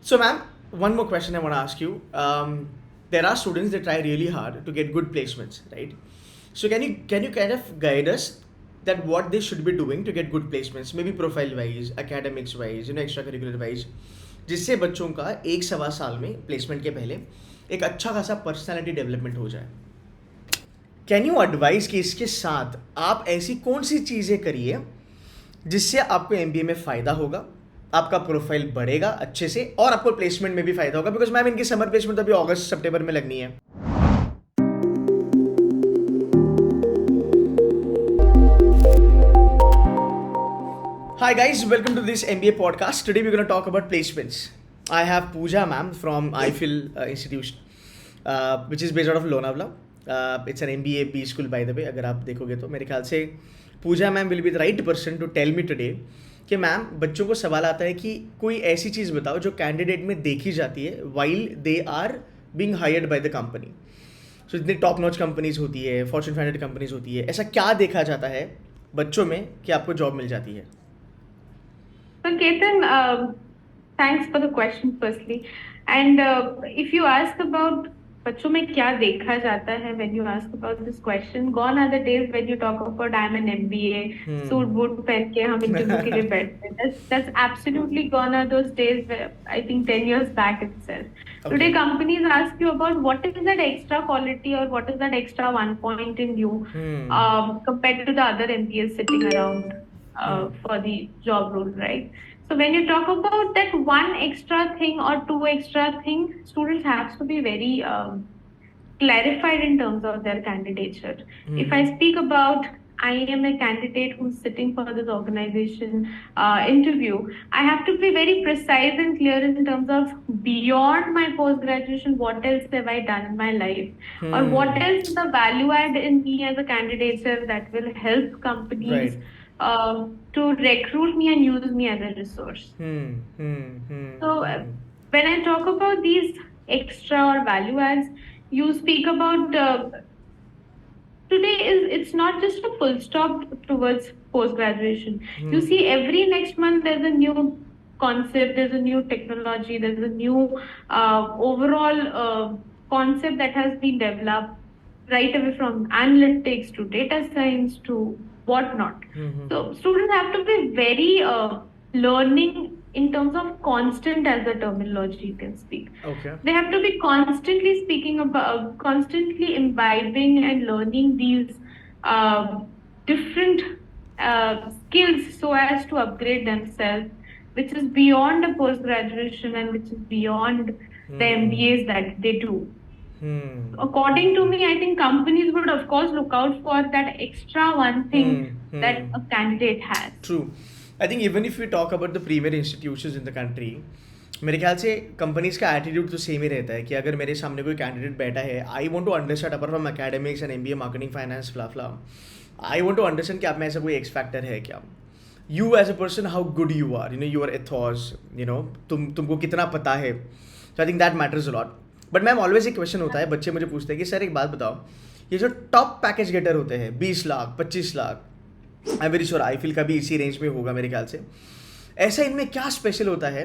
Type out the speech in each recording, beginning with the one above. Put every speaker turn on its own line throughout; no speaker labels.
So, ma'am, one more question I want to ask you. There are students that try really hard to get good placements, right? So, can you kind of guide us that what they should be doing to get good placements, maybe profile wise, academics wise, extracurricular wise, जिससे बच्चों का 1 सवा साल में placement के पहले एक अच्छा खासा पर्सनालिटी डेवलपमेंट हो जाए. कैन यू एडवाइस कि इसके साथ आप ऐसी कौन सी चीज़ें करिए जिससे आपको एमबीए में फ़ायदा होगा, आपका प्रोफाइल बढ़ेगा अच्छे से और आपको प्लेसमेंट में भी फ़ायदा होगा, बिकॉज मैम इनकी समर प्लेसमेंट तो अभी अगस्त सितंबर में लगनी है. Hi guys, welcome to this MBA podcast. Today we're going to talk about placements. I have Pooja ma'am from IFIL institution, which is based out of Lonavala. It's an MBA B school by the way. अगर आप देखोगे तो मेरे ख्याल से Pooja ma'am will be the right person to tell me today कि ma'am बच्चों को सवाल आता है कि कोई ऐसी चीज़ बताओ जो कैंडिडेट में देखी जाती है while they are being hired by the company. So इतनी टॉप नॉच कंपनीज होती है, फॉर्च्यून 500 कंपनीज होती है, ऐसा क्या देखा जाता है बच्चों में कि आपको जॉब मिल जाती है?
So, Ketan, thanks for the question firstly. And if you ask about बच्चों में क्या देखा जाता है, when you ask about this question, gone are the days when you talk about I'm an MBA, suit boot पहन के हम interview के लिए बैठते हैं. That's absolutely gone are those days where I think 10 years back itself. Okay. Today companies ask you about what is that extra quality or what is that extra 1 point in you compared to the other MBAs sitting around. For the job role, right? So when you talk about that one extra thing or two extra thing, students have to be very clarified in terms of their candidature. If I speak about I am a candidate who's sitting for this organization interview, I have to be very precise and clear in terms of beyond my post-graduation, what else have I done in my life? Or what else is the value add in me as a candidate that will help companies to recruit me and use me as a resource. So when I talk about these extra or value adds, you speak about today it's not just a full stop towards post-graduation. You see every next month there's a new concept, there's a new technology, there's a new overall concept that has been developed right away from analytics to data science to whatnot. So students have to be very learning in terms of constant as a terminology you can speak. Okay. They have to be constantly speaking about, constantly imbibing and learning these different skills so as to upgrade themselves, which is beyond the post-graduation and which is beyond the MBAs that they do. According to me, I think companies would of course look out for that extra one thing that a candidate has.
True. I think even if we talk about the premier institutions in the country, मेरे ख्याल से companies का attitude तो same ही रहता है कि अगर मेरे सामने कोई कैंडिडेट बैठा है, I want to understand apart from academics and MBA marketing finance फ्ला आई वांट टू अंडरस्टैंड कि आप में ऐसा कोई एक्स फैक्टर है क्या, you as a person how good you are, your ethos, तुमको कितना पता है. So I think that matters a lot. But ma'am always एक क्वेश्चन होता है, बच्चे मुझे पूछते हैं कि सर एक बात बताओ, ये जो टॉप पैकेज गेटर होते हैं 20 lakh 25 lakh, I am very sure I feel का भी इसी रेंज में होगा मेरे ख्याल से, ऐसा इनमें क्या स्पेशल होता है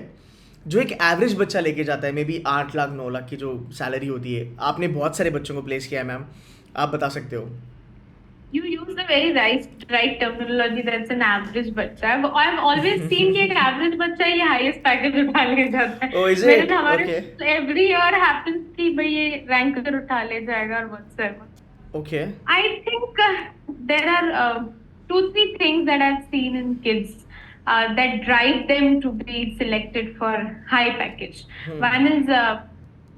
जो एक एवरेज बच्चा लेके जाता है, मे बी 8 लाख 9 लाख की जो सैलरी होती है? आपने बहुत सारे बच्चों को प्लेस किया है मैम, आप बता सकते हो.
You use the very right terminology. That's an average बच्चा. I've always seen कि एक average बच्चा ये highest package उठा ले जाता है.
Oh, is it? Okay.
Every year happens कि भाई ये ranker उठा ले जाएगा और whatsoever.
Okay.
I think there are 2-3 things that I've seen in kids that drive them to be selected for high package. One is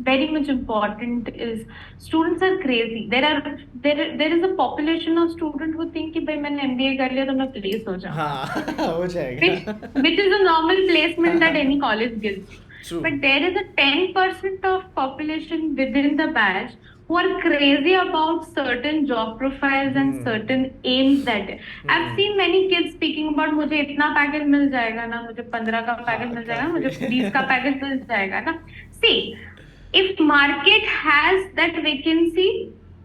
very much important is students are crazy. There is a population of students who think कि भाई मैंने MBA कर लिया तो मैं place हो जाऊँ.
हाँ, हो जाएगा.
Which is a normal placement that any college gives.
True.
But there is a 10% of population within the batch who are crazy about certain job profiles and certain aims that I've seen many kids speaking about मुझे इतना package मिल जाएगा ना, मुझे 15 का package मिल जाएगा, मुझे 20 का package मिल जाएगा ना. See, if market has that vacancy,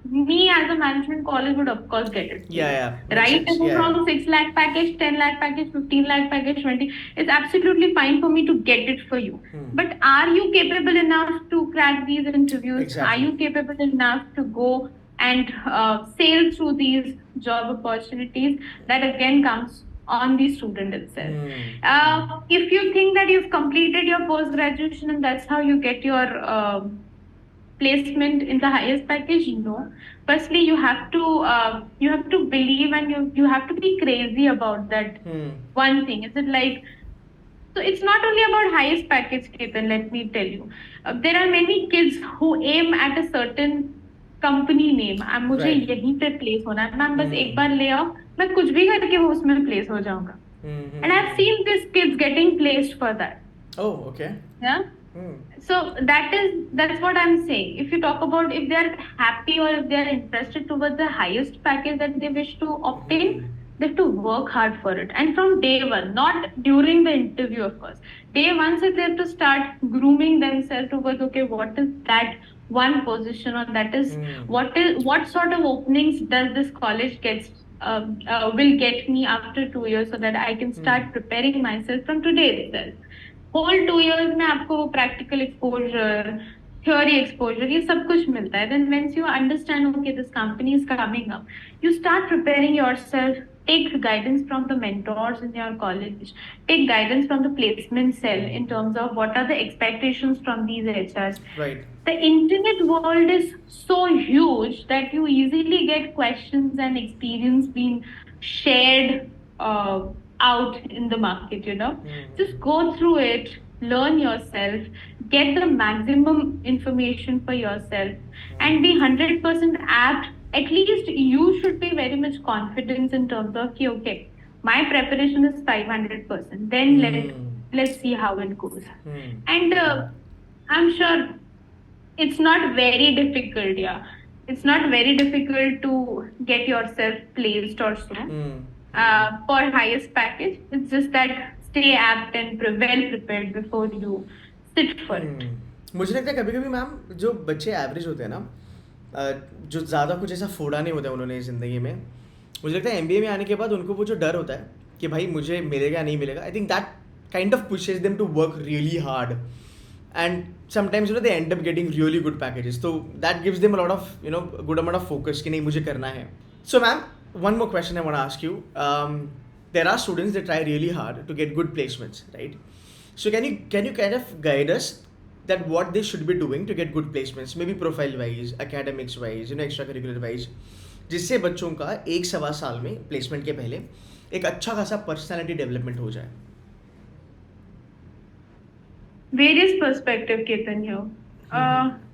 me as a management college would of course get it for
Yeah,
you.
yeah, makes
Right
sense.
away
Yeah, yeah.
from 6 lakh package, 10 lakh package, 15 lakh package, 20, it's absolutely fine for me to get it for you. But are you capable enough to crack these interviews? Are
Exactly.
you capable enough to go and sail through these job opportunities? That again comes on the student itself. If you think that you've completed your post graduation and that's how you get your placement in the highest package, no. Firstly, you have to believe, and you have to be crazy about that one thing. Is it like, so it's not only about highest package, Ketan, let me tell you. There are many kids who aim at a certain company name, अब मुझे
Right.
यहीं पे place होना है, ma'am बस एक बार ले आओ, मैं कुछ भी करके वो उसमें प्लेस हो जाऊंगा. And I've seen these kids getting placed for that.
Oh, okay.
Yeah. So that's what I'm saying. If you talk about if they're happy or if they're interested towards the highest package that they wish to obtain, they have to work hard for it. And from day one, not during the interview, of course. Day one, so they have to start grooming themselves towards, okay, what is that one position, or that is what sort of openings does this college gets will get me after 2 years, so that I can start preparing myself from today itself. Whole 2 years में आपको वो practical exposure, theory exposure, ये सब कुछ मिलता है. Then once you understand, okay, this company is coming up, you start preparing yourself. Take guidance from the mentors in your college. Take guidance from the placement cell in terms of what are the expectations from these HRs.
Right.
The internet world is so huge that you easily get questions and experience being shared out in the market, you know. Just go through it, learn yourself, get the maximum information for yourself, and be 100% apt. At least you should be very much confident in terms of, okay, my preparation is 500%. Then let's see how it goes. And I'm sure it's not very difficult, yeah. It's not very difficult to get yourself placed or so for highest package. It's just that stay apt and well prepared before you sit for it.
मुझे लगता है कभी कभी ma'am जो बच्चे average होते हैं ना, जो ज़्यादा कुछ ऐसा फोड़ा नहीं होता है उन्होंने ज़िंदगी में, मुझे लगता है एमबीए में आने के बाद उनको वो जो डर होता है कि भाई मुझे मिलेगा या नहीं मिलेगा, I think that kind of pushes them to work really hard, and sometimes they end up getting really good packages, so that gives them a lot of good amount of focus कि नहीं मुझे करना है. So ma'am, one more question I want to ask you. There are students that try really hard to get good placements, right? So can you kind of guide us that what they should be doing to get good placements, maybe profile wise, academics wise, extracurricular wise, जिससे बच्चों का 1-1.25 साल में placement के पहले एक अच्छा खासा पर्सनालिटी डेवलपमेंट हो जाए.
Various perspective, Ketan, here.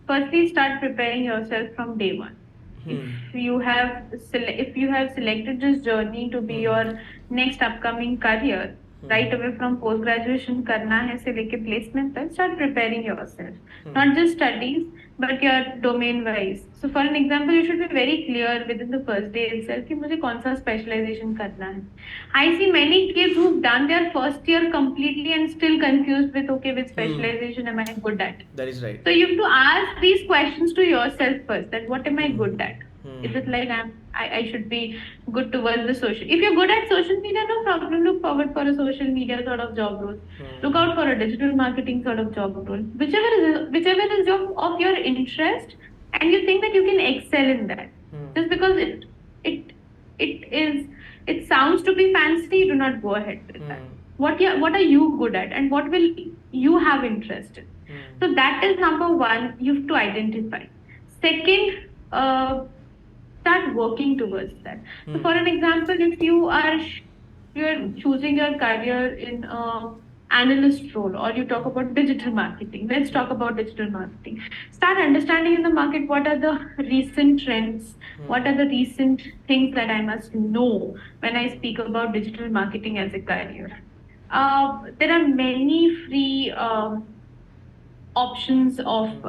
Firstly, start preparing yourself from day one. If you have selected this journey to be your next upcoming career, right away from post graduation करना है से लेके placement तक, start preparing yourself. Not just studies, but your domain wise. So for an example, you should be very clear within the first day itself कि मुझे कौन सा specialization करना है. I see many kids who've done their first year completely and still confused with, okay, which specialization am I good at?
That is right.
So you have to ask these questions to yourself first, that what am I good at? Is it like I should be good towards the social? If you're good at social media, no problem. Look forward for a social media sort of job role. Look out for a digital marketing sort of job role. Whichever is of your interest, and you think that you can excel in that. Just because it sounds to be fancy, do not go ahead with that. What are you good at, and what will you have interest in? So that is number one. You have to identify. Second, start working towards that. So for an example, if you're choosing your career in analyst role, or you talk about digital marketing, let's talk about digital marketing. Start understanding in the market what are the recent trends, what are the recent things that I must know when I speak about digital marketing as a career. There are many free options of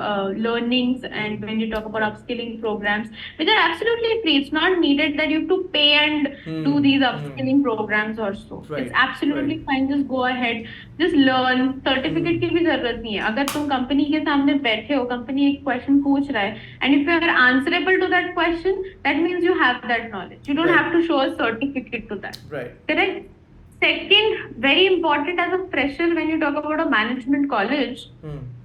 learnings, and when you talk about upskilling programs, which are absolutely free. It's not needed that you have to pay and do these upskilling programs or so. It's absolutely fine. Just go ahead, just learn. Certificate की भी जरूरत नहीं है. अगर तुम company के सामने बैठे हो, कंपनी एक क्वेश्चन पूछ रहा है, and if you are answerable to that question, that means you have that knowledge. You don't have to show a certificate to that. Correct? Second, very important as a fresher when you talk about a management college,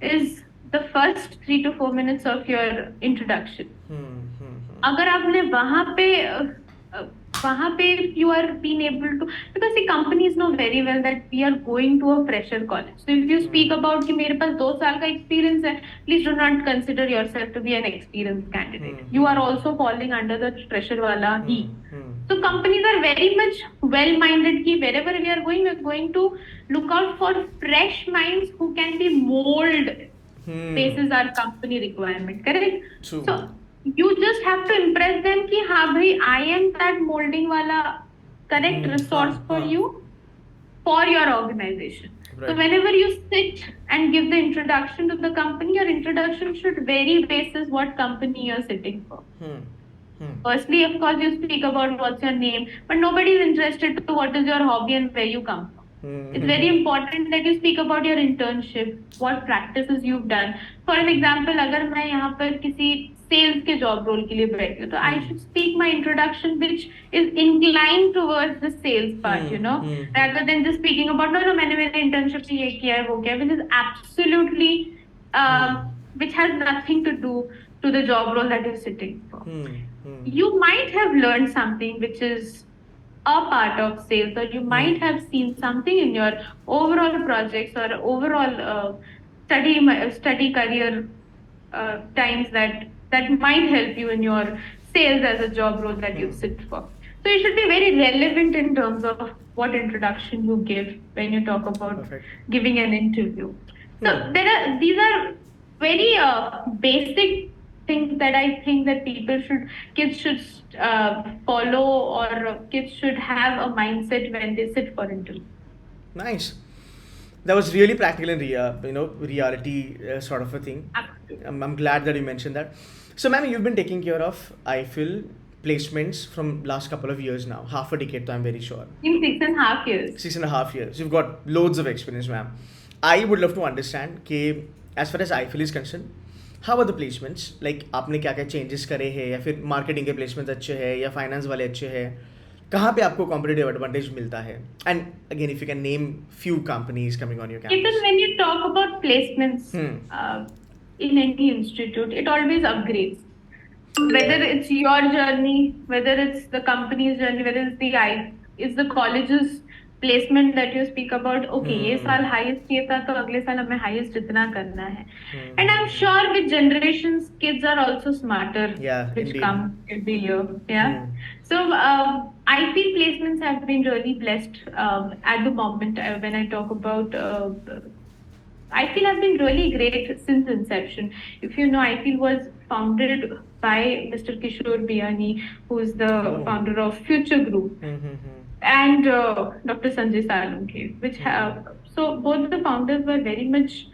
is the first 3 to 4 minutes of your introduction. अगर आपने वहाँ पे you are being able to, because the companies know very well that we are going to a fresher college. So if you speak about कि मेरे पास 2 साल का experience है, please do not consider yourself to be an experienced candidate. You are also falling under the fresher वाला ही. So companies are very much well-minded कि wherever we are going to look out for fresh minds who can be molded basis our company requirement. Correct?
True.
So you just have to impress them कि हाँ भाई, I am that molding वाला correct resource for you, for your organization.
Right.
So whenever you sit and give the introduction to the company, your introduction should vary basis what company you're sitting for. Firstly, of course, you speak about what's your name, but nobody is interested to what is your hobby and where you come from. It's very important that you speak about your internship, what practices you've done. For an example, अगर मैं यहाँ पर किसी sales के job role के लिए बैठी हूँ, तो I should speak my introduction which is inclined towards the sales part, you know, rather than just speaking about no, मैंने मेरे internship से ये किया है, वो किया है, which is absolutely, which has nothing to do to the job role that you're sitting for. You might have learned something which is a part of sales, or you might have seen something in your overall projects or overall study career times that might help you in your sales as a job role that you sit for. So you should be very relevant in terms of what introduction you give when you talk about giving an interview. So these are very basic things that I think that kids should follow, or kids should have a mindset when they sit for interview.
Nice. That was really practical and reality sort of a thing.
Absolutely.
I'm glad that you mentioned that. So, ma'am, you've been taking care of, I feel, placements from last couple of years now, half a decade, I'm very sure.
In 6.5 years.
6.5 years. You've got loads of experience, ma'am. I would love to understand कि as far as I feel is concerned, how are the placements? Like आपने क्या क्या changes करे हैं, या फिर marketing के placements अच्छे हैं, या finance वाले अच्छे हैं? कहाँ पे आपको competitive advantage मिलता है? And again, if you can name few companies coming on your campus.
Even when you talk about placements in any institute, it always upgrades. Whether it's your journey, whether it's the company's journey, whether it's the college's placement that you speak about. Okay, ये साल highest किया था, तो अगले साल हमें highest इतना करना है. And I'm sure with generations, kids are also smarter, which
indeed.
come every year. Yeah. So I feel placements have been really blessed at the moment. When I talk about, I feel have been really great since inception. If you know, I feel was founded by Mr. Kishore Biyani, who is the founder of Future Group. And Dr. Sanjay Salunke, which have, so both the founders were very much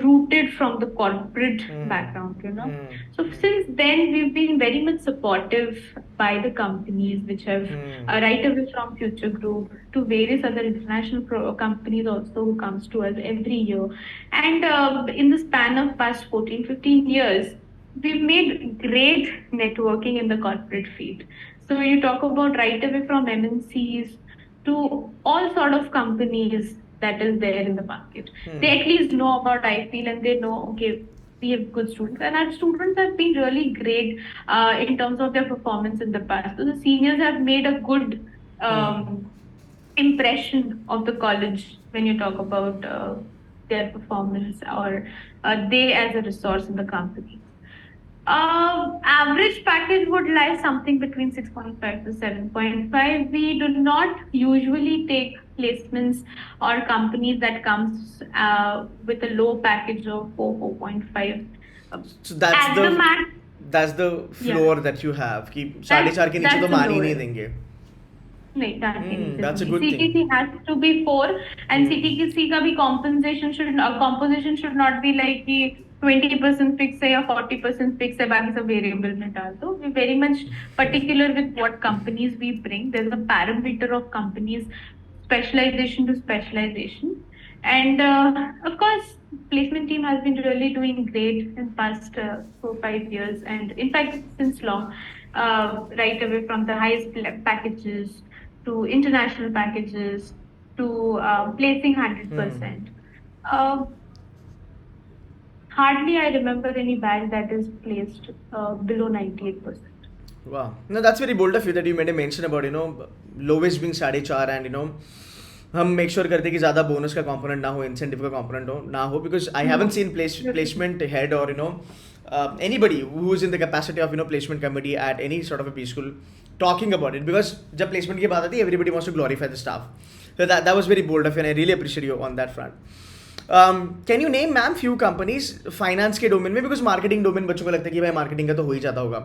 rooted from the corporate background, you know. So since then, we've been very much supportive by the companies which have right away from Future Group to various other international companies also who comes to us every year. And in the span of past 14-15 years, we've made great networking in the corporate field. So when you talk about right away from MNCs to all sort of companies that is there in the market, they at least know about IFEEL, and they know, okay, we have good students, and our students have been really great in terms of their performance in the past. So the seniors have made a good impression of the college when you talk about their performance, or they as a resource in the company. Average package would lie something between 6.5 to 7.5. We do not usually take placements or companies that comes with a low package of 4.5.
So that's the floor that you have. कि 4.5 के नीचे तो मान ही नहीं देंगे.
नहीं,
Hmm,
CTC
that's a
नहीं,
good thing.
CTC has to be 4 and
Hmm.
CTC का भी composition should not be like कि 20% fix है या 40% fix है, बाकी सब variable में डाल दो. We're very much particular with what companies we bring. There's a parameter of companies specialization to specialization, and of course placement team has been really doing great in past 4-5 years, and in fact since long, right away from the highest packages to international packages to placing
Hmm.
100%. uh, Hardly I remember any batch that is placed below 98%.
Wow. No, that's very bold of you that you made a mention about, lowest being 4.5 and, हम make sure करते हैं कि ज़्यादा bonus का component ना हो, incentive का component हो ना हो, because I haven't seen placement head और anybody who is in the capacity of placement committee at any sort of a B school talking about it, because जब placement की बात आती है everybody wants to glorify the staff. So that was very bold of you and I really appreciate you on that front. Can you name ma'am few companies finance के domain में, because marketing domain बच्चों को लगता है कि भाई marketing का तो हो ही जाता होगा,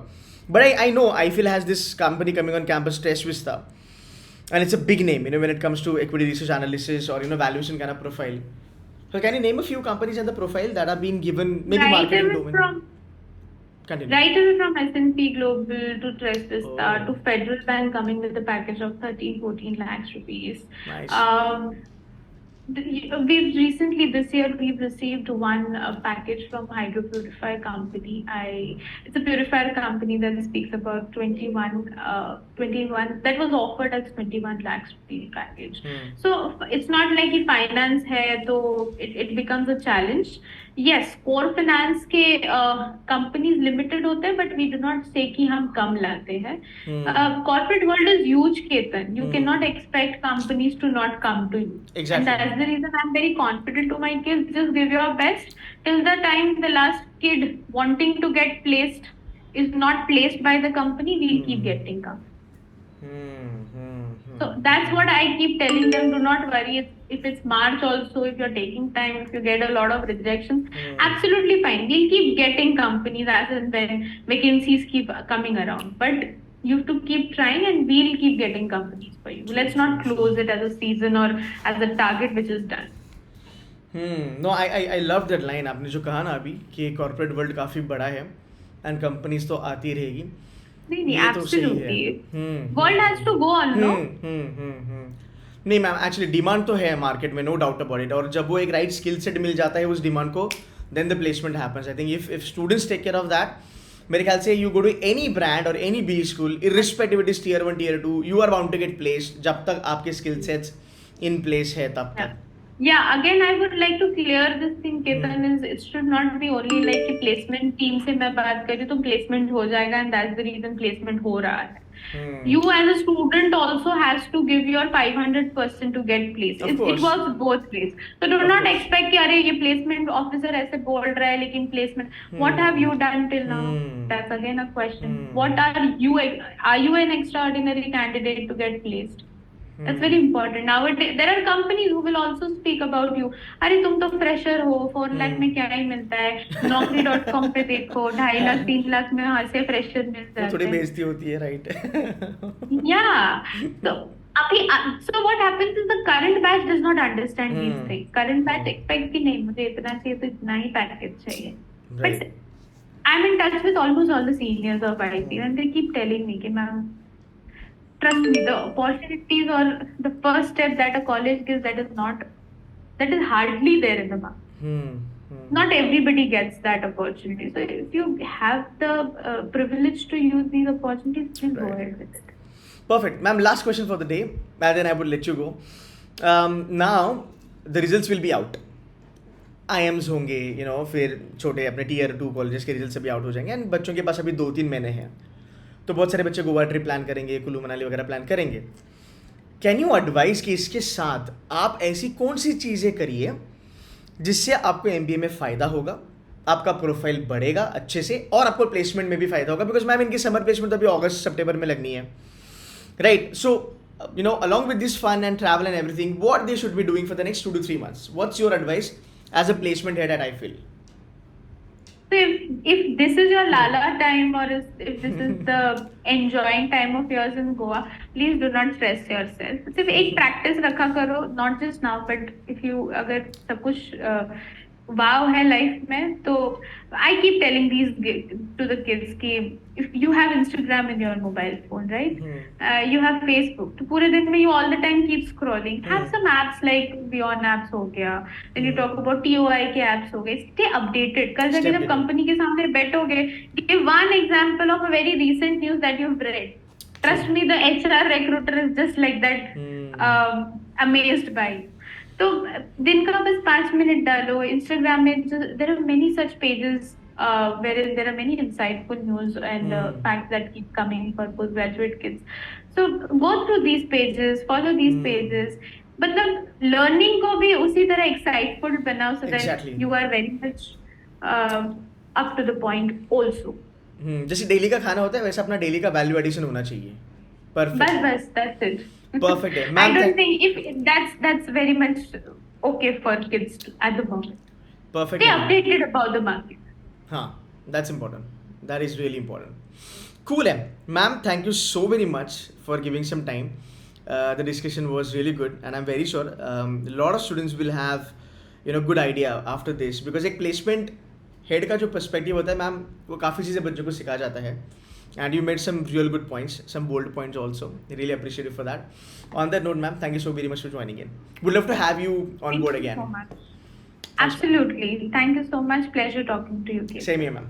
but I know IFIL has this company coming on campus, Stress Vista, and it's a big name when it comes to equity research analysis or valuation kind of profile. So can you name a few companies and the profile that are being given maybe marketing domain? Continue.
Right away from S&P Global to Trust Vista to
Oh.
Federal Bank coming with a package of 13-14 lakhs rupees.
Nice.
We've recently this year we've received one package from Hydro Purifier company. It's a purifier company that speaks about 21 that was offered as 21 lakhs rupee package. So it's not like कि finance है तो it becomes a challenge. Yes, core finance के companies limited होते हैं, but we do not say कि हम कम लाते हैं. Corporate world is huge, Ketan. You cannot expect companies to not come to you.
Exactly.
And that's the reason I'm very confident to my kids. Just give your best till the time the last kid wanting to get placed is not placed by the company. We'll keep getting company. So that's what I keep telling them. Do not worry. If it's March also, if you're taking time, if you get a lot of rejections, absolutely fine. We'll keep getting companies as and when vacancies keep coming around. But you have to keep trying and we'll keep getting companies for you. Let's not close it as a season or as a target which is done.
No, I love that line. आपने जो कहा ना अभी कि corporate world काफ़ी बड़ा है and companies तो आती रहेगी.
नहीं, absolutely. World has to go on, no?
नहीं मैम, एक्चुअली डिमांड तो है मार्केट में, नो डाउट अबाउट इट, और जब वो एक राइट स्किल सेट मिल जाता है उस डिमांड को, then the placement happens. I think if students take care of that, मेरे ख्याल से you go to any brand और any B school, irrespective it is tier 1 tier 2, you are bound to get placed जब तक आपके skill sets in place है तब तक.
Yeah, again I would like to clear this thing, Ketan, is it should not be only like कि placement team से मैं बात करी तो placement हो जाएगा and that's the reason placement हो रहा है. You as a student also has to give your 500% to get placed. It works both ways. So do not expect कि अरे ये placement officer ऐसे बोल रहा है लेकिन placement. What have you done till now? That's again a question. What are you an extraordinary candidate to get placed? That's very important. Nowadays, there are companies who will also speak about you. अरे तुम तो fresher हो, 4 लाख में क्या ही मिलता है, naukri.com पे देखो, 2.5 लाख 3 लाख में वहाँ से fresher मिल जाते हैं.
थोड़ी बेइज्जती होती है, right?
Yeah. So what happens is the current batch does not understand these things. Current batch expect कि नहीं मुझे इतना चाहिए तो इतना ही package चाहिए. But I'm in touch with almost all the seniors of IT and they keep telling me कि ma'am, trust me, the opportunities or the first step that a college gives, that is hardly there in the market. Not everybody gets that opportunity. So if you have the privilege to use these opportunities, please go ahead with it.
Perfect. Ma'am, last question for the day, and then I would let you go. Now, the results will be out. IIMs होंगे, फिर छोटे अपने tier 2 colleges के results भी out हो जाएंगे and बच्चों के पास अभी 2-3 महीने हैं, तो बहुत सारे बच्चे गोवा ट्रिप प्लान करेंगे, कुल्लू मनाली वगैरह प्लान करेंगे. कैन यू एडवाइस कि इसके साथ आप ऐसी कौन सी चीज़ें करिए जिससे आपको MBA में फ़ायदा होगा, आपका प्रोफाइल बढ़ेगा अच्छे से और आपको प्लेसमेंट में भी फ़ायदा होगा, बिकॉज मैम इनकी समर प्लेसमेंट तो अभी अगस्त सितंबर में लगनी है, right? So along with this fun and travel and everything, what they should be doing for the next 2 to 3 months? What's your advice as a placement head at IFIL?
So if this is your lala time, or if this is the enjoying time of yours in Goa, please do not stress yourself. सिर्फ एक practice रखा करो, not just now, but if you अगर सब कुछ wow है life में, तो I keep telling to the kids कि if you have Instagram in your mobile phone, right? You have Facebook. तो पूरे दिन में you all the time keep scrolling. Have some apps like Beyond apps हो गया. Then you talk about TOI के apps हो गए. Stay updated. कल जाके जब company के सामने बैठोगे, give one example of a very recent news that you've read. Trust me, the HR recruiter is just like that, amazed by you. तो दिन का बस 5 मिनट डालो इंस्टाग्राम में. There are many such pages where there are many insightful news and facts that keep coming for postgraduate kids. So go through these pages, follow these pages. मतलब learning को भी उसी तरह exciteful बनाओ so that you are very much up to the point also.
जैसे daily का खाना होता है वैसे अपना डेली का वैल्यू एडिशन होना चाहिए. Perfect.
बस that's it.
Perfect.
I don't think if that's very much okay for kids at the moment.
Perfect.
Stay updated about the market.
हाँ, that's important. That is really important. Cool, ma'am. Thank you so very much for giving some time. The discussion was really good, and I'm very sure a lot of students will have good idea after this, because एक placement head का जो perspective होता है ma'am, वो काफ़ी चीज़ें बच्चों को सिखा जाता है. And you made some real good points, some bold points also. I really appreciate you for that. On that note, ma'am, thank you so very much for joining in. Would love to have you on board again.
Thank you so much. Absolutely. Thank you so much. Pleasure talking to you, Kate.
Same here, ma'am.